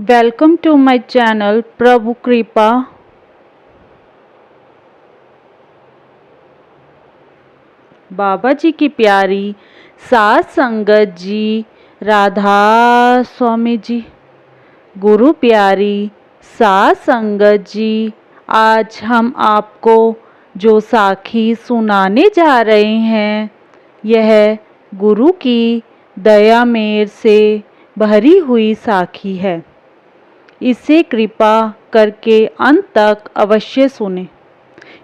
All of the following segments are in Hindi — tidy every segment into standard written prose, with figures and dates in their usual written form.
वेलकम टू माय चैनल प्रभु कृपा। बाबा जी की प्यारी सात संगत जी, राधा स्वामी जी, गुरु प्यारी सात संगत जी, आज हम आपको जो साखी सुनाने जा रहे हैं यह गुरु की दया मेर से भरी हुई साखी है। इसे कृपा करके अंत तक अवश्य सुने।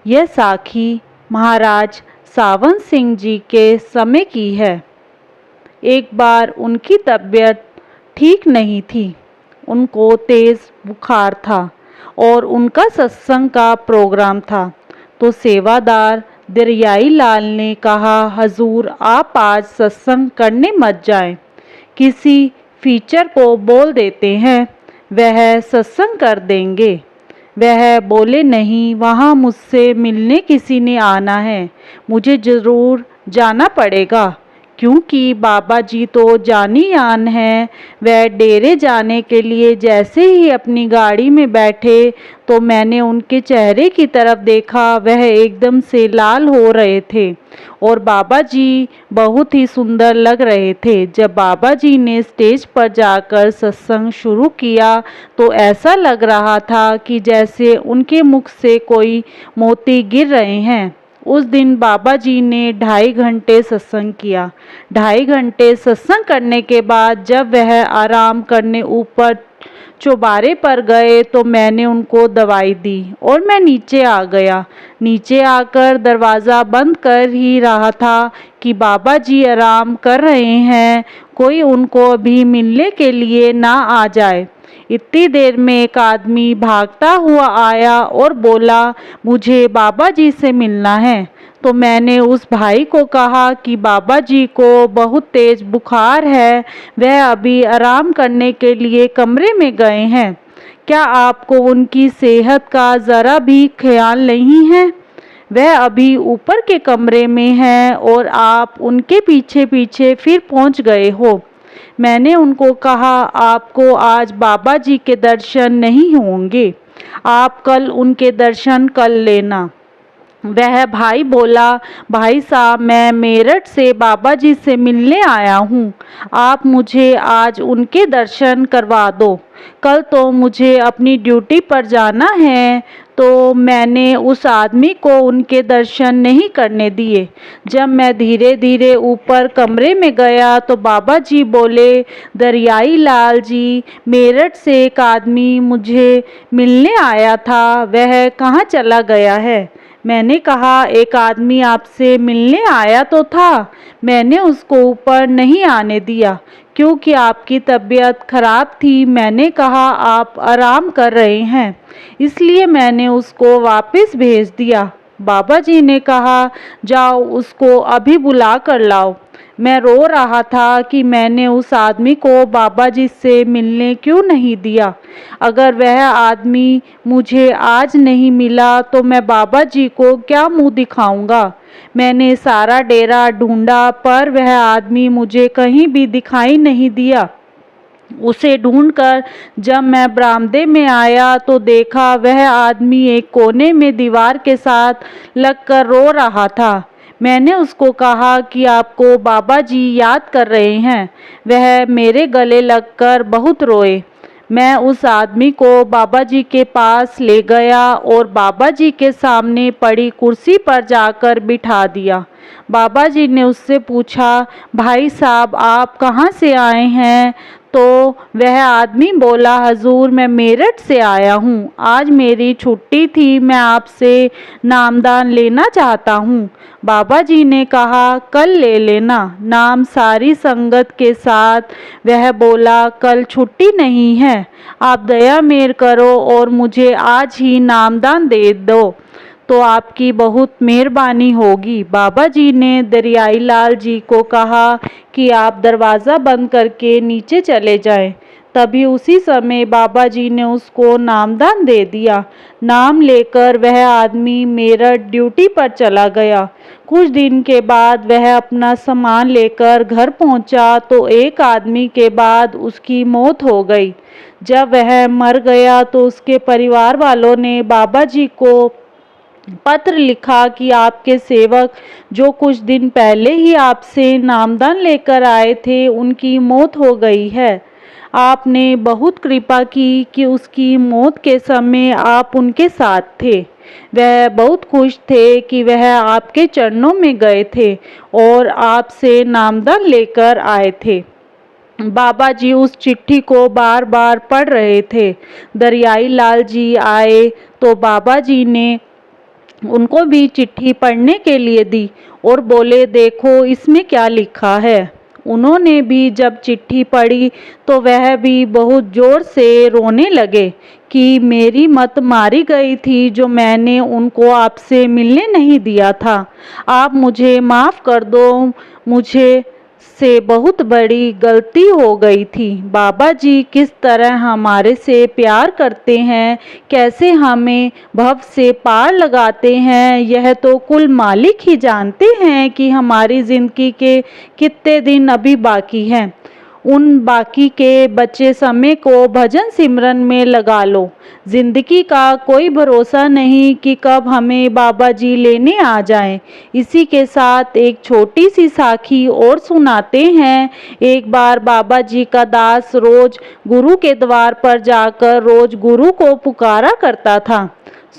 यह साखी महाराज सावन सिंह जी के समय की है। एक बार उनकी तबीयत ठीक नहीं थी। उनको तेज बुखार था और उनका सत्संग का प्रोग्राम था। तो सेवादार दरियाई लाल ने कहा, हजूर आप आज सत्संग करने मत जाएं, किसी फीचर को बोल देते हैं, वह सत्संग कर देंगे। वह बोले, नहीं, वहाँ मुझसे मिलने किसी ने आना है, मुझे ज़रूर जाना पड़ेगा, क्योंकि बाबा जी तो जानी-आन हैं। वह डेरे जाने के लिए जैसे ही अपनी गाड़ी में बैठे तो मैंने उनके चेहरे की तरफ देखा। वह एकदम से लाल हो रहे थे और बाबा जी बहुत ही सुंदर लग रहे थे। जब बाबा जी ने स्टेज पर जाकर सत्संग शुरू किया तो ऐसा लग रहा था कि जैसे उनके मुख से कोई मोती गिर रहे हैं। उस दिन बाबा जी ने 2.5 घंटे सत्संग किया। 2.5 घंटे सत्संग करने के बाद जब वह आराम करने ऊपर चौबारे पर गए तो मैंने उनको दवाई दी और मैं नीचे आ गया। नीचे आकर दरवाज़ा बंद कर ही रहा था कि बाबा जी आराम कर रहे हैं, कोई उनको अभी मिलने के लिए ना आ जाए। इतनी देर में एक आदमी भागता हुआ आया और बोला, मुझे बाबा जी से मिलना है। तो मैंने उस भाई को कहा कि बाबा जी को बहुत तेज बुखार है, वह अभी आराम करने के लिए कमरे में गए हैं, क्या आपको उनकी सेहत का ज़रा भी ख्याल नहीं है? वह अभी ऊपर के कमरे में हैं और आप उनके पीछे पीछे फिर पहुंच गए हो। मैंने उनको कहा, आपको आज बाबा जी के दर्शन नहीं होंगे, आप कल उनके दर्शन कर लेना। वह भाई बोला, भाई साहब, मैं मेरठ से बाबा जी से मिलने आया हूँ, आप मुझे आज उनके दर्शन करवा दो, कल तो मुझे अपनी ड्यूटी पर जाना है। तो मैंने उस आदमी को उनके दर्शन नहीं करने दिए। जब मैं धीरे धीरे ऊपर कमरे में गया तो बाबा जी बोले, दरियाई लाल जी, मेरठ से एक आदमी मुझे मिलने आया था, वह कहाँ चला गया है? मैंने कहा, एक आदमी आपसे मिलने आया तो था, मैंने उसको ऊपर नहीं आने दिया क्योंकि आपकी तबीयत खराब थी। मैंने कहा आप आराम कर रहे हैं, इसलिए मैंने उसको वापस भेज दिया। बाबा जी ने कहा, जाओ उसको अभी बुला कर लाओ। मैं रो रहा था कि मैंने उस आदमी को बाबा जी से मिलने क्यों नहीं दिया। अगर वह आदमी मुझे आज नहीं मिला तो मैं बाबा जी को क्या मुंह दिखाऊंगा। मैंने सारा डेरा ढूंढा पर वह आदमी मुझे कहीं भी दिखाई नहीं दिया। उसे ढूंढकर जब मैं बरामदे में आया तो देखा वह आदमी एक कोने में दीवार के साथ लगकर रो रहा था। मैंने उसको कहा कि आपको बाबा जी याद कर रहे हैं। वह मेरे गले लगकर बहुत रोए। मैं उस आदमी को बाबा जी के पास ले गया और बाबा जी के सामने पड़ी कुर्सी पर जाकर बिठा दिया। बाबा जी ने उससे पूछा, भाई साहब आप कहाँ से आए हैं? तो वह आदमी बोला, हजूर मैं मेरठ से आया हूँ, आज मेरी छुट्टी थी, मैं आपसे नामदान लेना चाहता हूँ। बाबा जी ने कहा, कल ले लेना नाम सारी संगत के साथ। वह बोला, कल छुट्टी नहीं है, आप दया मेर करो और मुझे आज ही नामदान दे दो तो आपकी बहुत मेहरबानी होगी। बाबा जी ने दरियाई लाल जी को कहा कि आप दरवाज़ा बंद करके नीचे चले जाएं। तभी उसी समय बाबा जी ने उसको नामदान दे दिया। नाम लेकर वह आदमी मेरठ ड्यूटी पर चला गया। कुछ दिन के बाद वह अपना सामान लेकर घर पहुंचा तो एक आदमी के बाद उसकी मौत हो गई। जब वह मर गया तो उसके परिवार वालों ने बाबा जी को पत्र लिखा कि आपके सेवक जो कुछ दिन पहले ही आपसे नामदान लेकर आए थे, उनकी मौत हो गई है। आपने बहुत कृपा की कि उसकी मौत के समय आप उनके साथ थे। वह बहुत खुश थे कि वह आपके चरणों में गए थे और आपसे नामदान लेकर आए थे। बाबा जी उस चिट्ठी को बार बार पढ़ रहे थे। दरियाई लाल जी आए तो बाबा जी ने उनको भी चिट्ठी पढ़ने के लिए दी और बोले, देखो इसमें क्या लिखा है। उन्होंने भी जब चिट्ठी पढ़ी तो वह भी बहुत जोर से रोने लगे कि मेरी मत मारी गई थी जो मैंने उनको आपसे मिलने नहीं दिया था। आप मुझे माफ़ कर दो, मुझे से बहुत बड़ी गलती हो गई थी। बाबा जी किस तरह हमारे से प्यार करते हैं, कैसे हमें भव से पार लगाते हैं, यह तो कुल मालिक ही जानते हैं कि हमारी ज़िंदगी के कितने दिन अभी बाकी हैं। उन बाकी के बचे समय को भजन सिमरन में लगा लो। जिंदगी का कोई भरोसा नहीं कि कब हमें बाबा जी लेने आ जाएं। इसी के साथ एक छोटी सी साखी और सुनाते हैं। एक बार बाबा जी का दास रोज गुरु के द्वार पर जाकर रोज गुरु को पुकारा करता था,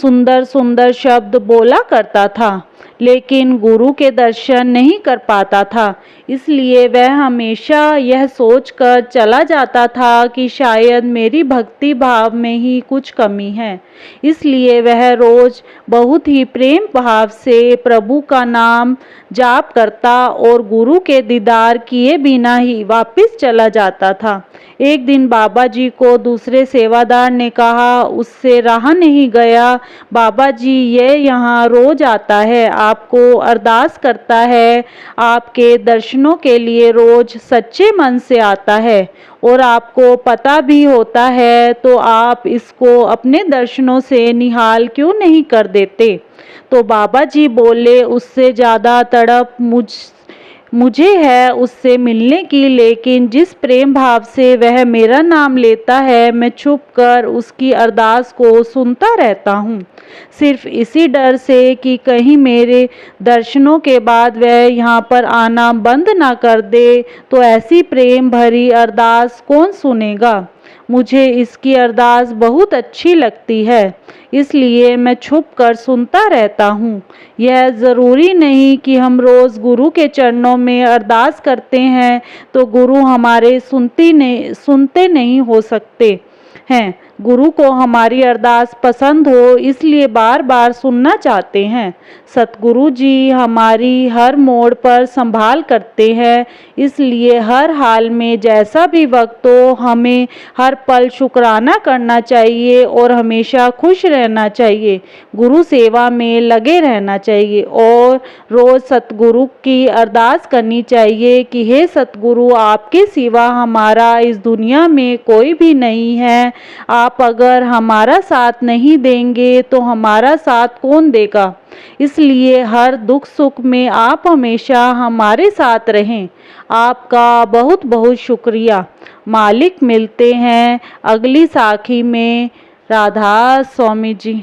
सुंदर सुंदर शब्द बोला करता था, लेकिन गुरु के दर्शन नहीं कर पाता था। इसलिए वह हमेशा यह सोचकर चला जाता था कि शायद मेरी भक्ति भाव में ही कुछ कमी है। इसलिए वह रोज बहुत ही प्रेम भाव से प्रभु का नाम जाप करता और गुरु के दीदार किए बिना ही वापस चला जाता था। एक दिन बाबा जी को दूसरे सेवादार ने कहा, उससे रहा नहीं गया, बाबा जी ये यहाँ रोज आता है, आपको अरदास करता है, आपके दर्शनों के लिए रोज सच्चे मन से आता है और आपको पता भी होता है, तो आप इसको अपने दर्शनों से निहाल क्यों नहीं कर देते। तो बाबा जी बोले, उससे ज़्यादा तड़प मुझे है उससे मिलने की, लेकिन जिस प्रेम भाव से वह मेरा नाम लेता है, मैं छुप कर उसकी अरदास को सुनता रहता हूँ, सिर्फ इसी डर से कि कहीं मेरे दर्शनों के बाद वह यहाँ पर आना बंद ना कर दे। तो ऐसी प्रेम भरी अरदास कौन सुनेगा। मुझे इसकी अरदास बहुत अच्छी लगती है, इसलिए मैं छुप कर सुनता रहता हूँ। यह ज़रूरी नहीं कि हम रोज़ गुरु के चरणों में अरदास करते हैं तो गुरु हमारे सुनते नहीं हो सकते हैं। गुरु को हमारी अरदास पसंद हो, इसलिए बार बार सुनना चाहते हैं। सतगुरु जी हमारी हर मोड़ पर संभाल करते हैं, इसलिए हर हाल में जैसा भी वक्त हो, हमें हर पल शुक्राना करना चाहिए और हमेशा खुश रहना चाहिए। गुरु सेवा में लगे रहना चाहिए और रोज़ सतगुरु की अरदास करनी चाहिए कि हे सतगुरु, आपके सिवा हमारा इस दुनिया में कोई भी नहीं है। आप अगर हमारा साथ नहीं देंगे तो हमारा साथ कौन देगा। इसलिए हर दुख सुख में आप हमेशा हमारे साथ रहें। आपका बहुत बहुत शुक्रिया मालिक। मिलते हैं अगली साखी में। राधा स्वामी जी।